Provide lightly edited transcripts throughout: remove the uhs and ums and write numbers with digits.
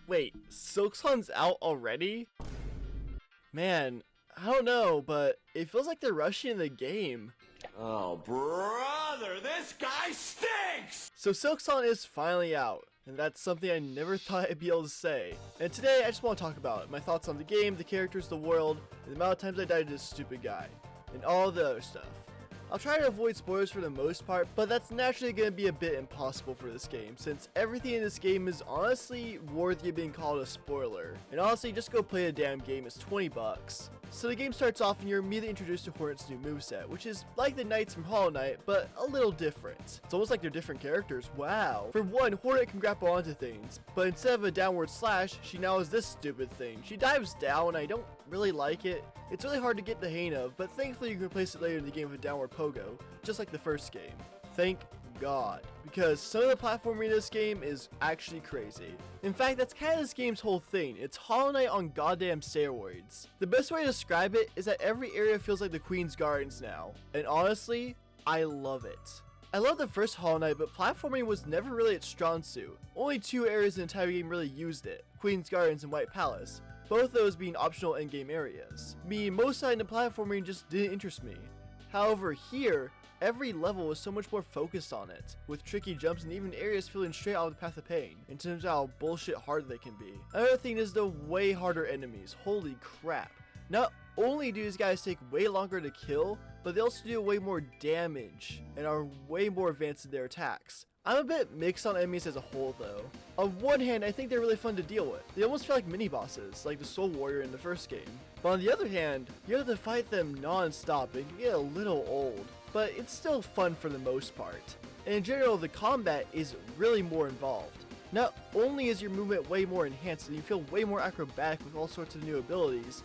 Wait, Silksong's out already? Man, I don't know, but it feels like they're rushing the game. Oh, brother, this guy stinks! So Silksong is finally out, and that's something I never thought I'd be able to say. And today I just want to talk about it, my thoughts on the game, the characters, the world, and the amount of times I died to this stupid guy, and all the other stuff. I'll try to avoid spoilers for the most part, but that's naturally going to be a bit impossible for this game, since everything in this game is honestly worthy of being called a spoiler. And honestly, just go play the damn game, it's 20 bucks. So the game starts off and you're immediately introduced to Hornet's new moveset, which is like the Knights from Hollow Knight, but a little different. It's almost like they're different characters, wow. For one, Hornet can grapple onto things, but instead of a downward slash, she now has this stupid thing. She dives down and I don't really like it. It's really hard to get the hang of, but thankfully you can replace it later in the game with a downward pogo, just like the first game. Thank God, because some of the platforming in this game is actually crazy. In fact, that's kind of this game's whole thing. It's Hollow Knight on goddamn steroids. The best way to describe it is that every area feels like the Queen's Gardens now, and honestly, I love it. I love the first Hollow Knight, but platforming was never really its strong suit. Only two areas in the entire game really used it, Queen's Gardens and White Palace, both those being optional endgame areas. Me, most side of platforming just didn't interest me. However, here, every level was so much more focused on it, with tricky jumps and even areas feeling straight out of the path of pain, in terms of how bullshit hard they can be. Another thing is the way harder enemies, holy crap. Not only do these guys take way longer to kill, but they also do way more damage, and are way more advanced in their attacks. I'm a bit mixed on enemies as a whole though. On one hand, I think they're really fun to deal with. They almost feel like mini-bosses, like the Soul Warrior in the first game. But on the other hand, you have to fight them non-stop and it can get a little old. But it's still fun for the most part. And in general, the combat is really more involved. Not only is your movement way more enhanced and you feel way more acrobatic with all sorts of new abilities,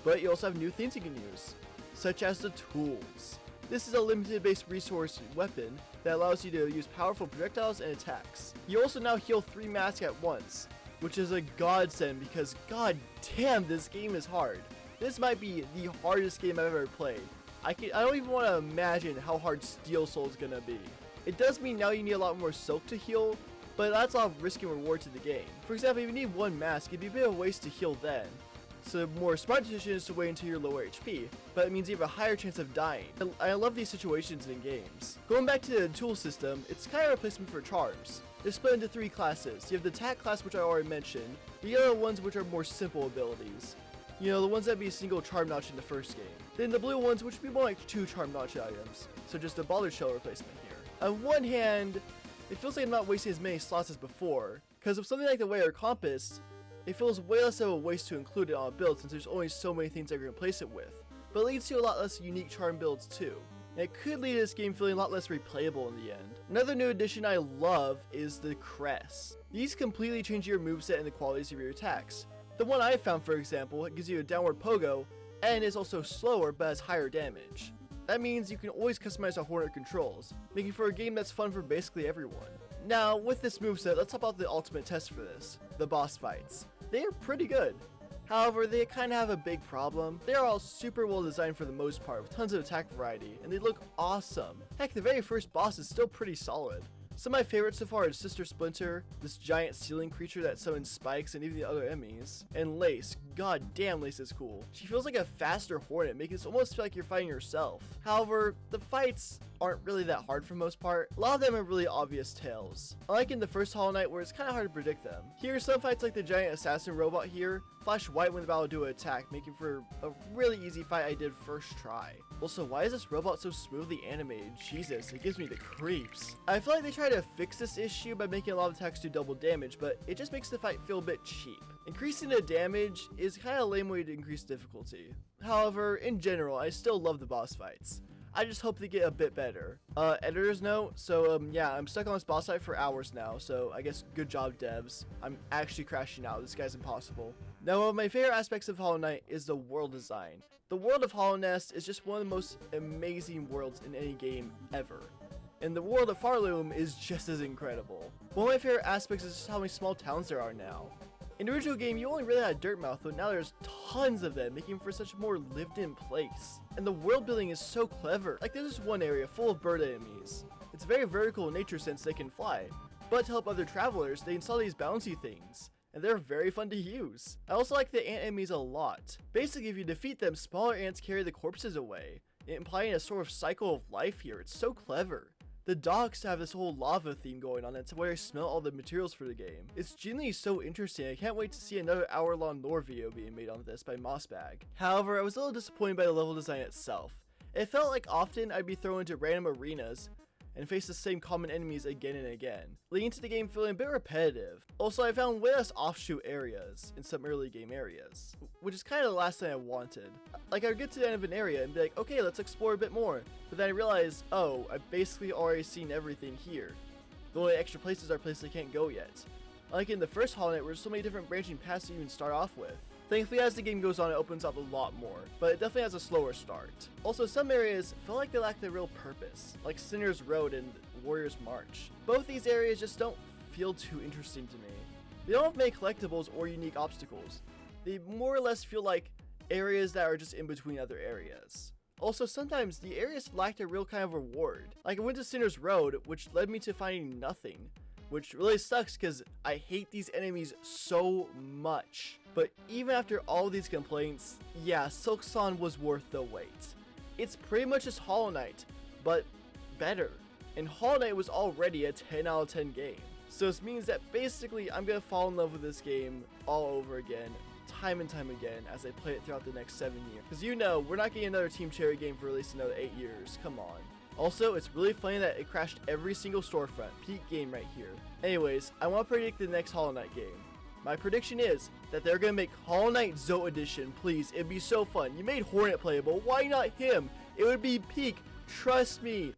but you also have new things you can use, such as the tools. This is a limited based resource weapon that allows you to use powerful projectiles and attacks. You also now heal 3 masks at once, which is a godsend because god damn this game is hard. This might be the hardest game I've ever played. I don't even want to imagine how hard Steel Soul is gonna be. It does mean now you need a lot more silk to heal, but that's a lot of risk and reward to the game. For example, if you need 1 mask, it'd be a bit of a waste to heal then. So the more smart decision is to wait until you're lower HP, but it means you have a higher chance of dying. I love these situations in games. Going back to the tool system, it's kind of a replacement for charms. They're split into 3 classes. You have the attack class, which I already mentioned, the other ones which are more simple abilities. You know, the ones that be a single charm notch in the first game. Then the blue ones, which would be more like 2 charm notch items, so just a boulder shell replacement here. On one hand, it feels like I'm not wasting as many slots as before, because with something like the Way or Compass, it feels way less of a waste to include it on a build since there's only so many things I can replace it with. But it leads to a lot less unique charm builds too. And it could lead to this game feeling a lot less replayable in the end. Another new addition I love is the crests. These completely change your moveset and the qualities of your attacks. The one I found, for example, it gives you a downward pogo and is also slower but has higher damage. That means you can always customize how Hornet controls, making for a game that's fun for basically everyone. Now, with this moveset, let's talk about the ultimate test for this, the boss fights. They are pretty good. However, they kind of have a big problem. They are all super well designed for the most part, with tons of attack variety, and they look awesome. Heck, the very first boss is still pretty solid. Some of my favorites so far is Sister Splinter, this giant ceiling creature that summons spikes and even the other enemies, and Lace. God damn, Lace is cool. She feels like a faster Hornet, making it almost feel like you're fighting yourself. However, the fights aren't really that hard for the most part. A lot of them are really obvious tells. Unlike in the first Hollow Knight where it's kind of hard to predict them. Here, some fights like the giant assassin robot here flash white when about to do an attack, making for a really easy fight I did first try. Also, why is this robot so smoothly animated? Jesus, it gives me the creeps. I feel like they try to fix this issue by making a lot of attacks do double damage, but it just makes the fight feel a bit cheap. Increasing the damage is kind of a lame way to increase difficulty. However, in general, I still love the boss fights. I just hope they get a bit better. Editor's note, so yeah, I'm stuck on this boss fight for hours now, so I guess good job devs. I'm actually crashing out, this guy's impossible. Now, one of my favorite aspects of Hollow Knight is the world design. The world of Hollow Nest is just one of the most amazing worlds in any game ever. And the world of Farloom is just as incredible. One of my favorite aspects is just how many small towns there are now. In the original game, you only really had Dirtmouth, but now there's tons of them, making for such a more lived-in place. And the world building is so clever. Like, there's this one area full of bird enemies. It's very vertical in nature since they can fly, but to help other travelers, they install these bouncy things. and they're very fun to use. I also like the ant enemies a lot. Basically, if you defeat them, smaller ants carry the corpses away, implying a sort of cycle of life here. It's so clever. The docks have this whole lava theme going on. It's where I smell all the materials for the game. It's genuinely so interesting. I can't wait to see another hour-long lore video being made on this by Mossbag. However, I was a little disappointed by the level design itself. It felt like often I'd be thrown into random arenas and face the same common enemies again and again, leading to the game feeling a bit repetitive. Also, I found way less offshoot areas in some early game areas, which is kind of the last thing I wanted. Like, I would get to the end of an area and be like, okay, let's explore a bit more, but then I realized, oh, I've basically already seen everything here. The only extra places are places I can't go yet. Like in the first Hollow Knight, where there's so many different branching paths to even start off with. Thankfully, as the game goes on, it opens up a lot more, but it definitely has a slower start. Also, some areas feel like they lack a real purpose, like Sinner's Road and Warrior's March. Both these areas just don't feel too interesting to me. They don't have many collectibles or unique obstacles. They more or less feel like areas that are just in between other areas. Also, sometimes the areas lacked a real kind of reward. Like I went to Sinner's Road, which led me to finding nothing, which really sucks because I hate these enemies so much. But even after all these complaints, yeah, Silksong was worth the wait. It's pretty much just Hollow Knight, but better. And Hollow Knight was already a 10 out of 10 game. So this means that basically I'm gonna fall in love with this game all over again, time and time again, as I play it throughout the next 7 years. Because you know, we're not getting another Team Cherry game for at least another 8 years, come on. Also, it's really funny that it crashed every single storefront, peak game right here. Anyways, I want to predict the next Hollow Knight game. My prediction is that they're going to make Hollow Knight Zoe Edition, please, it'd be so fun. You made Hornet playable, why not him? It would be peak, trust me.